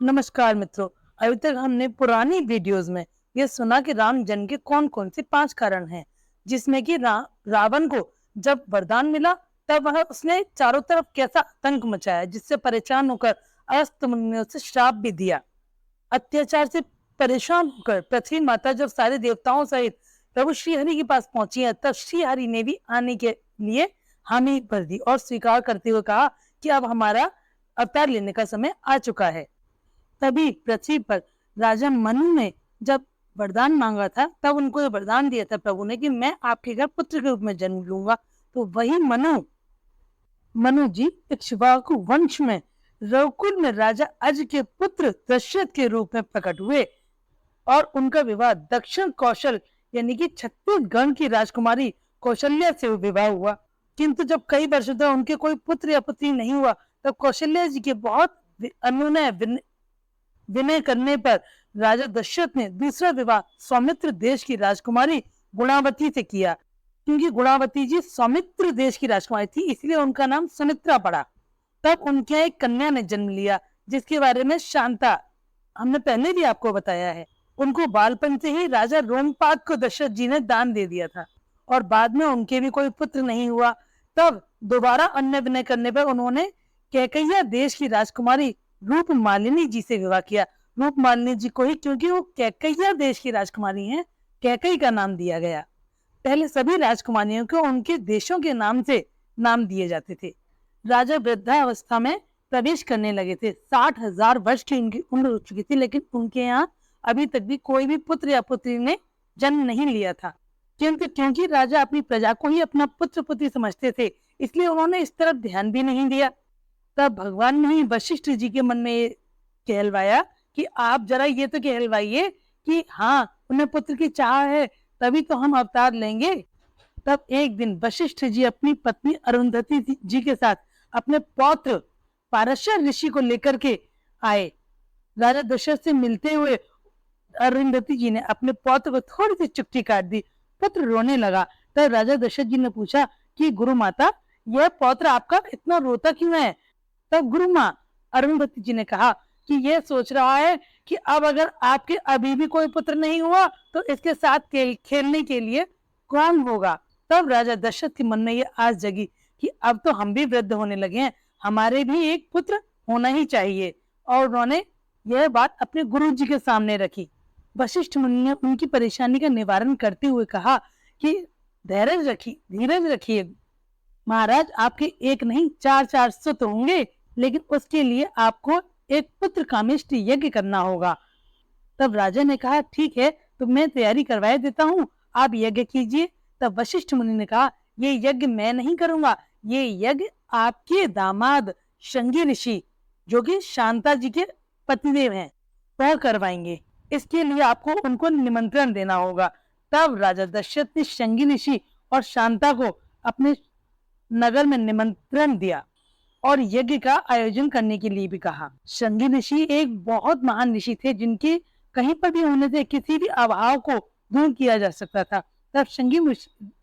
नमस्कार मित्रों। अभी तक हमने पुरानी वीडियोस में यह सुना कि राम जन्म के कौन कौन से 5 कारण हैं, जिसमें कि रावण को जब वरदान मिला तब वह उसने चारों तरफ कैसा आतंक मचाया, जिससे परेशान होकर अगस्त्य मुनि ने उसे श्राप भी दिया। अत्याचार से परेशान होकर पृथ्वी माता जब सारे देवताओं सहित प्रभु श्रीहरि के पास पहुंची है, तब श्रीहरि ने भी आने के लिए हामी भर दी और स्वीकार करते हुए कहा कि अब हमारा अवतार लेने का समय आ चुका है। तभी पृथ्वी पर राजा मनु ने जब वरदान मांगा था, तब उनको ये वरदान दिया था प्रभु ने कि मैं आपके घर पुत्र के रूप में जन्म लूंगा। तो वही मनु जी इक्ष्वाकु वंश में रघुकुल में राजा अज के पुत्र दशरथ के रूप में प्रकट हुए और उनका विवाह दक्षिण कौशल यानी कि छत्तीसगढ़ की राजकुमारी कौशल्या से विवाह हुआ। किंतु जब कई वर्षों तक उनके कोई पुत्र या पुत्री नहीं हुआ, तब कौशल्या जी के बहुत अनुनय विनय करने पर राजा दशरथ ने दूसरा विवाह सौमित्र देश की राजकुमारी गुणावती से किया। क्योंकि गुणावती जी सौमित्र देश की राजकुमारी थी, इसलिए उनका नाम सुमित्रा पड़ा। तब उनके एक कन्या ने जन्म लिया, जिसके बारे में शांता हमने पहले भी आपको बताया है। उनको बालपन से ही राजा रोमपाद को दशरथ जी ने दान दे दिया था और बाद में उनके भी कोई पुत्र नहीं हुआ। तब दोबारा अन्य विनय करने पर उन्होंने कैकैया देश की राजकुमारी रूपमालिनी जी से विवाह किया। रूपमालिनी जी को ही, क्योंकि वो कैकैया देश की राजकुमारी हैं, कैकई का नाम दिया गया। पहले सभी राजकुमारियों को उनके देशों के नाम से नाम दिए जाते थे। राजा वृद्धावस्था में प्रवेश करने लगे थे। 60,000 वर्ष की उनकी उम्र हो चुकी थी, लेकिन उनके यहाँ अभी तक भी कोई भी पुत्र या पुत्री ने जन्म नहीं लिया था। क्योंकि राजा अपनी प्रजा को ही अपना पुत्र पुत्री समझते थे, इसलिए उन्होंने इस तरफ ध्यान भी नहीं दिया। तब भगवान ने ही वशिष्ठ जी के मन में कहलवाया कि आप जरा ये तो कहलवाइए कि हाँ, उन्हें पुत्र की चाह है, तभी तो हम अवतार लेंगे। तब एक दिन वशिष्ठ जी अपनी पत्नी अरुंधति जी के साथ अपने पौत्र पारशर ऋषि को लेकर के आए। राजा दशरथ से मिलते हुए अरुंधति जी ने अपने पौत्र को थोड़ी सी चुटकी काट दी। पुत्र रोने लगा। तब राजा दशरथ जी ने पूछा कि गुरु माता, यह पौत्र आपका इतना रोता क्यों है? तब गुरु माँ अरुंधति जी ने कहा कि यह सोच रहा है कि अब अगर आपके अभी भी कोई पुत्र नहीं हुआ तो इसके साथ खेलने के लिए कौन होगा। तब राजा दशरथ के मन में ये आस जगी कि अब तो हम भी वृद्ध होने लगे हैं, हमारे भी एक पुत्र होना ही चाहिए। और उन्होंने यह बात अपने गुरु जी के सामने रखी। वशिष्ठ मुनि ने उनकी परेशानी का निवारण करते हुए कहा कि धीरज रखिए महाराज, आपके एक नहीं 4 सुत होंगे, लेकिन उसके लिए आपको एक पुत्र कामेष्टि यज्ञ करना होगा। तब राजा ने कहा ठीक है, तो मैं तैयारी करवाए देता हूँ, आप यज्ञ कीजिए। तब वशिष्ठ मुनि ने कहा ये यज्ञ मैं नहीं करूंगा, ये यज्ञ आपके दामाद शंगी ऋषि, जो कि शांता जी के पतिदेव हैं, वह करवाएंगे। इसके लिए आपको उनको निमंत्रण देना होगा। तब राजा दशरथ ने शंगी ऋषि और शांता को अपने नगर में निमंत्रण दिया और यज्ञ का आयोजन करने के लिए भी कहा। शंगी ऋषि एक बहुत महान ऋषि थे, जिनके कहीं पर भी होने से किसी भी अभाव को दूर किया जा सकता था। तब शंगी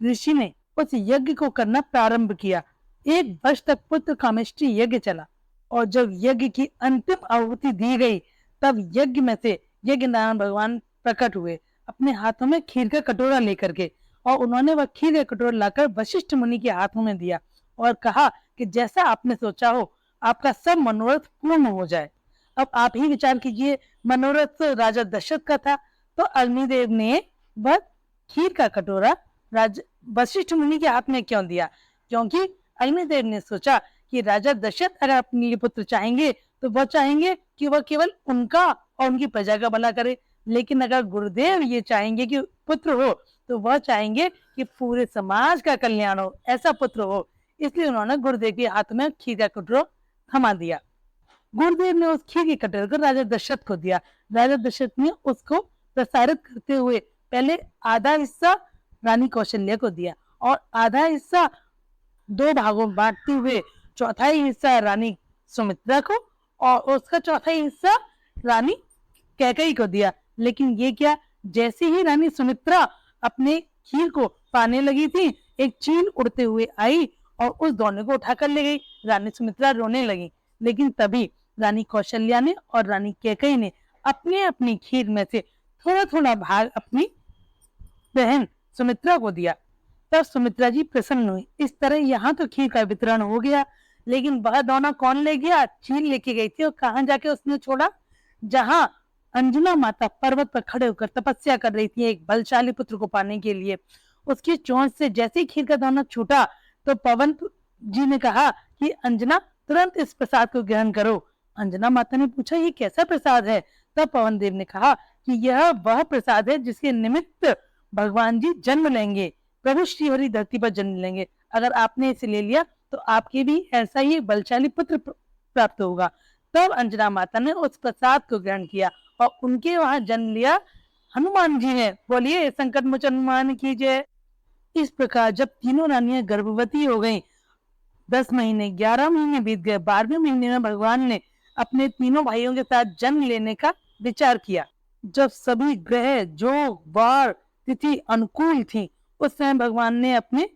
ऋषि ने उस यज्ञ को करना प्रारंभ किया। 1 वर्ष तक पुत्र कामेष्टि यज्ञ चला और जब यज्ञ की अंतिम आहुति दी गई, तब यज्ञ में से यज्ञ नारायण भगवान प्रकट हुए अपने हाथों में खीर का कटोरा लेकर के, और उन्होंने वह खीर का कटोरा लाकर वशिष्ठ मुनि के हाथों में दिया और कहा कि जैसा आपने सोचा हो, आपका सब मनोरथ पूर्ण हो जाए। अब आप ही विचार कीजिए, मनोरथ राजा दशरथ का था, तो अग्निदेव ने वह खीर का कटोरा राजा वशिष्ठ मुनि के हाथ में क्यों दिया? क्योंकि अग्निदेव ने सोचा कि राजा दशरथ अगर अपने लिए पुत्र चाहेंगे तो वह चाहेंगे कि वह केवल उनका और उनकी प्रजा का भला करे, लेकिन अगर गुरुदेव ये चाहेंगे कि पुत्र हो तो वह चाहेंगे कि पूरे समाज का कल्याण हो, ऐसा पुत्र हो। इसलिए उन्होंने गुरुदेव के हाथ में खीर का कटोरा थमा दिया। गुरुदेव ने उस खीर के कटोरे को राजा दशरथ को दिया। राजा दशरथ ने उसको प्रसारित करते हुए पहले आधा हिस्सा रानी कौशल्या को दिया और आधा हिस्सा 2 भागों में बांटते हुए चौथाई हिस्सा रानी सुमित्रा को और उसका चौथाई हिस्सा रानी कैकई को दिया। लेकिन ये क्या, जैसे ही रानी सुमित्रा अपने खीर को पाने लगी थी, एक चील उड़ते हुए आई और उस दोने को उठाकर ले गई। रानी सुमित्रा रोने लगी, लेकिन तभी रानी कौशल्या ने और रानी कैकेयी ने अपने अपनी खीर में से थोड़ा थोड़ा भाग अपनी बहन सुमित्रा को दिया। तब सुमित्रा जी प्रसन्न हुई। इस तरह यहाँ तो खीर का वितरण हो गया, लेकिन वह दोना कौन ले गया? चील लेके गई थी। और कहाँ जाके उसने छोड़ा? जहां अंजना माता पर्वत पर खड़े होकर तपस्या कर रही थी एक बलशाली पुत्र को पाने के लिए। उसकी चोंच से जैसे ही खीर का दाना छूटा तो पवन जी ने कहा कि अंजना तुरंत इस प्रसाद को ग्रहण करो। अंजना माता ने पूछा, ये कैसा प्रसाद है? तब पवन देव ने कहा कि यह वह प्रसाद है जिसके निमित्त भगवान जी जन्म लेंगे, प्रभु श्रीहरि धरती पर जन्म लेंगे। अगर आपने इसे ले लिया तो आपके भी ऐसा ही बलशाली पुत्र प्राप्त होगा। तब अंजना माता ने उस प्रसाद को ग्रहण किया और उनके वहां जन्म लिया हनुमान जी ने। बोलिए संकट मोचन हनुमान की जय। इस प्रकार जब तीनों रानियां गर्भवती हो गईं, 10 महीने 11 महीने बीत गए। 12वें महीने में भगवान ने अपने तीनों भाइयों के साथ जन्म लेने का विचार किया। जब सभी ग्रह योग वार तिथि अनुकूल थी, उस समय भगवान ने अपने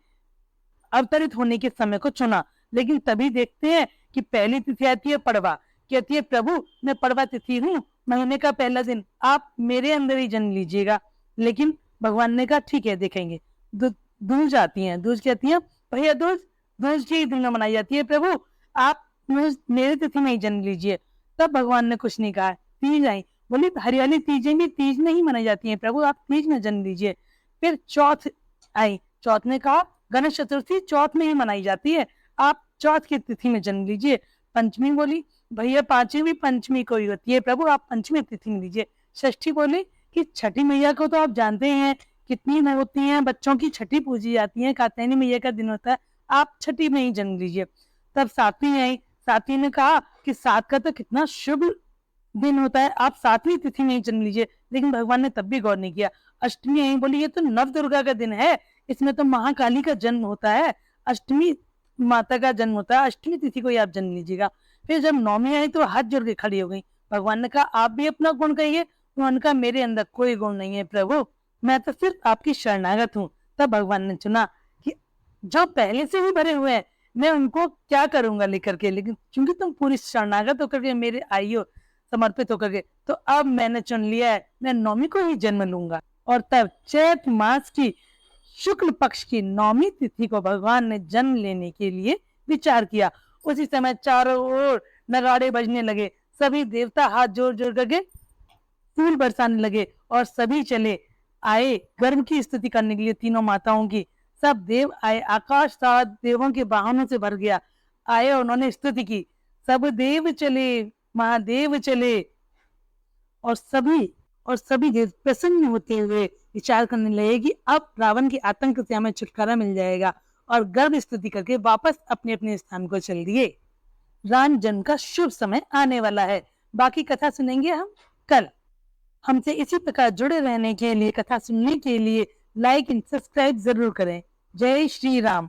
अवतरित होने के समय को चुना। लेकिन तभी देखते हैं कि पहली तिथि आती है पड़वा। कहती है प्रभु मैं पड़वा तिथि हूँ, महीने का पहला दिन, आप मेरे अंदर ही जन्म लीजिएगा। लेकिन भगवान ने कहा ठीक है देखेंगे। दूज आती है, दूज कहती है भैया दूज के दिन में मनाई जाती है, प्रभु आप मेरे तिथि में ही जन्म लीजिए। तब भगवान ने कुछ नहीं कहा। तीज आई, बोली हरियाली तीजें भी तीज नहीं मनाई जाती है, प्रभु आप तीज में जन्म लीजिए। फिर चौथ आई, चौथ ने कहा गणेश चतुर्थी चौथ में ही मनाई जाती है, आप चौथ की तिथि में जन्म लीजिए। पंचमी बोली भैया पांचवी भी पंचमी को ही होती है, प्रभु आप पंचमी तिथि में लीजिए। षष्ठी बोली कि छठी मैया को तो आप जानते हैं कितनी होती हैं, बच्चों की छठी पूजी जाती है, कात्यायनी मैया का दिन होता है, आप छठी में ही जन्म लीजिए। तब सातवीं आई, सातवीं ने कहा कि 7 का तो कितना शुभ दिन होता है, आप 7वीं तिथि में ही जन्म लीजिए। लेकिन भगवान ने तब भी गौर नहीं किया। अष्टमी आई, बोली ये तो नव दुर्गा का दिन है, इसमें तो महाकाली का जन्म होता है, अष्टमी माता का जन्म होता है, अष्टमी तिथि को ही आप जन्म लीजिएगा। फिर जब नौमी आई तो हाथ जोड़ के खड़ी हो गई। भगवान ने कहा आप भी अपना गुण कहिए। उन्होंने कहा मेरे अंदर कोई गुण नहीं है प्रभु, मैं तो सिर्फ आपकी शरणागत हूँ। तब भगवान ने चुना कि जो पहले से ही भरे हुए हैं मैं उनको क्या करूंगा लेकर के, लेकिन क्योंकि तुम पूरी शरणागत होकर के मेरे आई हो, समर्पित होकर के, तो अब मैंने चुन लिया है मैं नौमी को ही जन्म लूंगा। और तब चैत मास की शुक्ल पक्ष की नौमी तिथि को भगवान ने जन्म लेने के लिए विचार किया। उसी समय चारों ओर नगाड़े बजने लगे, सभी देवता हाथ जोड़ जोड़ करके फूल बरसाने लगे और सभी चले आए गर्भ की स्तुति करने के लिए। तीनों माताओं की सब देव आए, आकाश सात देवों के वाहनों से भर गया। आए और उन्होंने स्तुति की, सब देव चले महादेव चले। और सभी देव प्रसन्न होते हुए विचार करने लगे कि अब रावण के आतंक से हमें छुटकारा मिल जाएगा, और गर्भ स्तुति करके वापस अपने अपने स्थान को चल दिए। राम जन्म का शुभ समय आने वाला है। बाकी कथा सुनेंगे हम कल। हमसे इसी प्रकार जुड़े रहने के लिए, कथा सुनने के लिए लाइक एंड सब्सक्राइब जरूर करें। जय श्री राम।